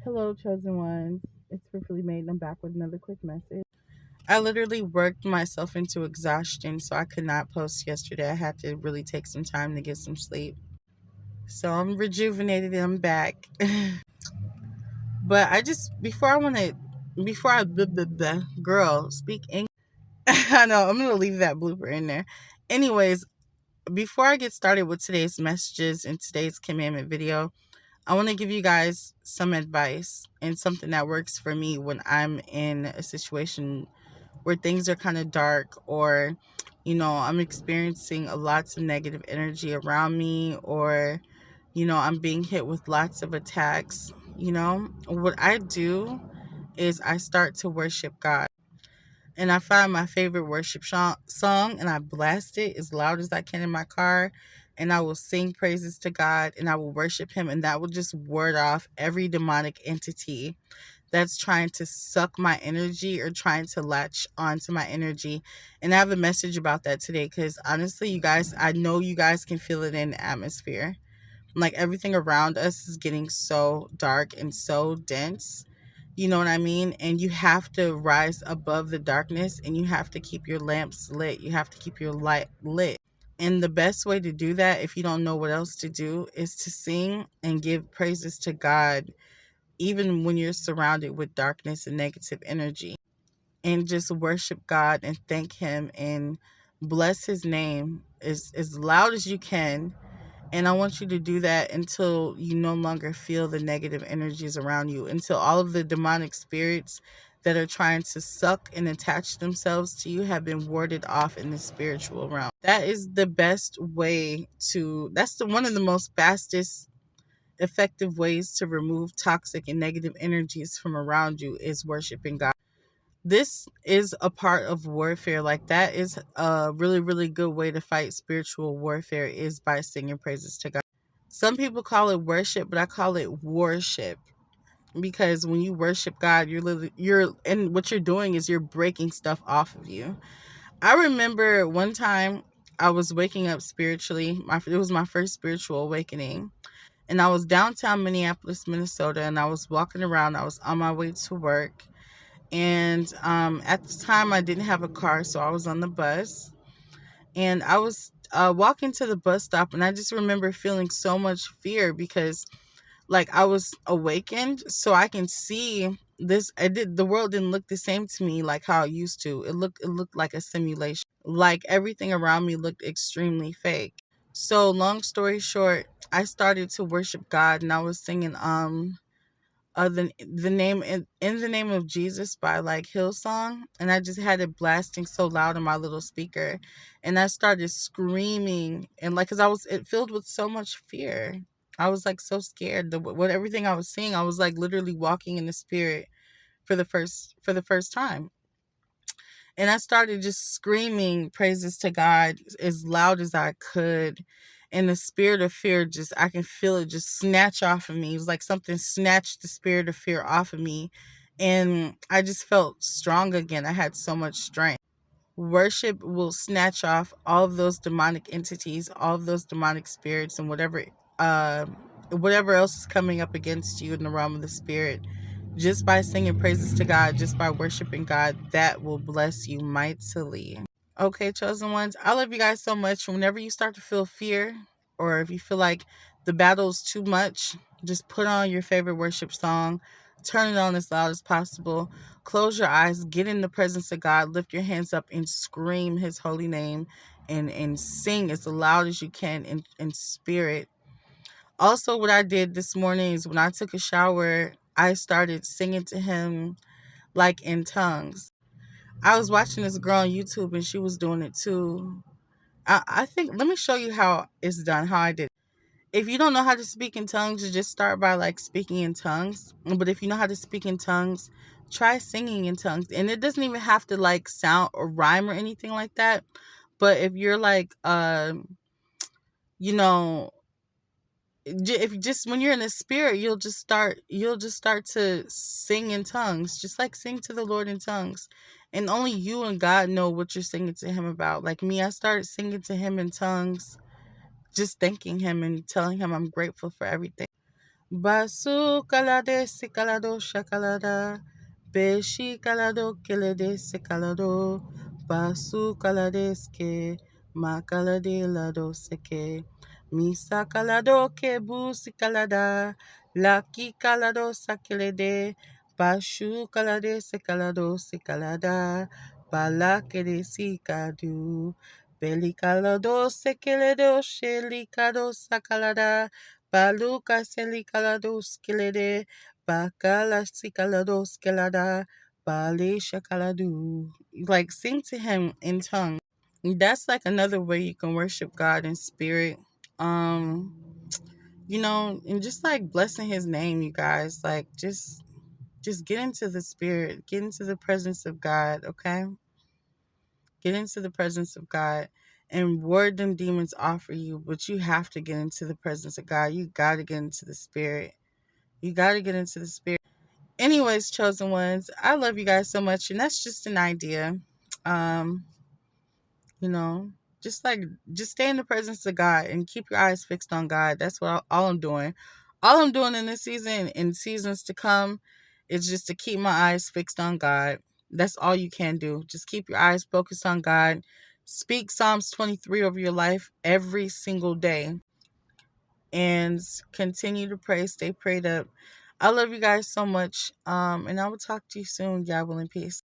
Hello, chosen ones. It's Fearfully Made, and I'm back with another quick message. I literally worked myself into exhaustion, so I could not post yesterday. I had to really take some time to get some sleep. So I'm rejuvenated and I'm back. But I just, before I, girl, speak English. I know, I'm going to leave that blooper in there. Anyways, before I get started with today's messages and today's commandment video, I want to give you guys some advice and something that works for me when I'm in a situation where things are kind of dark, or I'm experiencing a lots of negative energy around me, or I'm being hit with lots of attacks. What I do is I start to worship God, and I find my favorite worship song, and I blast it as loud as I can in my car, and I will sing praises to God, and I will worship him, and that will just ward off every demonic entity that's trying to suck my energy or trying to latch onto my energy. And I have a message about that today, because honestly, you guys, I know you guys can feel it in the atmosphere. Like, everything around us is getting so dark and so dense. You know what I mean? And you have to rise above the darkness, and you have to keep your lamps lit. You have to keep your light lit. And the best way to do that, if you don't know what else to do, is to sing and give praises to God, even when you're surrounded with darkness and negative energy, and just worship God and thank him and bless his name as loud as you can. And I want you to do that until you no longer feel the negative energies around you, until all of the demonic spirits that are trying to suck and attach themselves to you have been warded off in the spiritual realm. That is the best way to, that's the one of the most fastest effective ways to remove toxic and negative energies from around you, is worshiping God. This is a part of warfare. Like, that is a really, really good way to fight spiritual warfare, is by singing praises to God. Some people call it worship, but I call it worship, because when you worship God, and what you're doing is you're breaking stuff off of you. I remember one time I was waking up spiritually. It was my first spiritual awakening, and I was downtown Minneapolis, Minnesota, and I was walking around. I was on my way to work, and at the time I didn't have a car, so I was on the bus, and I was walking to the bus stop, and I just remember feeling so much fear, because like I was awakened, so I can see this. The world didn't look the same to me like how it used to. It looked like a simulation. Like, everything around me looked extremely fake. So long story short, I started to worship God, and I was singing the name in the name of Jesus by like Hillsong, and I just had it blasting so loud in my little speaker, and I started screaming, and like, cuz it filled with so much fear. I was like so scared. What everything I was seeing, I was like literally walking in the spirit for the first time. And I started just screaming praises to God as loud as I could. And the spirit of fear, just, I can feel it just snatch off of me. It was like something snatched the spirit of fear off of me. And I just felt strong again. I had so much strength. Worship will snatch off all of those demonic entities, all of those demonic spirits, and uh, whatever else is coming up against you in the realm of the spirit. Just by singing praises to God, just by worshiping God, that will bless you mightily. Okay, chosen ones, I love you guys so much. Whenever you start to feel fear, or if you feel like the battle is too much, just put on your favorite worship song, turn it on as loud as possible, close your eyes, get in the presence of God, lift your hands up and scream his holy name, and sing as loud as you can in spirit. Also, what I did this morning is when I took a shower, I started singing to him, like, in tongues. I was watching this girl on YouTube, and she was doing it too. I think, let me show you how it's done, how I did it. If you don't know how to speak in tongues, you just start by like speaking in tongues. But if you know how to speak in tongues, try singing in tongues. And it doesn't even have to like sound or rhyme or anything like that. But if you're like, you know, if just when you're in the spirit, you'll just start to sing in tongues, just like sing to the Lord in tongues, and only you and God know what you're singing to him about. Like me, I started singing to him in tongues, just thanking him and telling him I'm grateful for everything. Basu kalade sikalado shakalada. Beshi kalado kilede sikalado. Basu kaladeske. Makalade lado seke. Misa kalado kebu sikalada. Laki kalado sakilede. Bashu kalade sikalado sikalada. Balakede sikadu. Beli kalado sekeledo shelikado sakalada. Baluka selikalados kilede, bakala sikalados kilada, bali shakaladu. Like sing to him in tongue. That's like another way you can worship God in spirit. Um, and just like blessing his name, you guys. Like just get into the spirit, get into the presence of God, okay? Get into the presence of God and ward them demons off for you, but you have to get into the presence of God. You got to get into the spirit. You got to get into the spirit. Anyways, chosen ones, I love you guys so much. And that's just an idea. Um, you know, just like, just stay in the presence of God and keep your eyes fixed on God. That's what all I'm doing. All I'm doing in this season and seasons to come is just to keep my eyes fixed on God. That's all you can do. Just keep your eyes focused on God. Speak Psalms 23 over your life every single day and continue to pray. Stay prayed up. I love you guys so much. And I will talk to you soon. God willing, peace.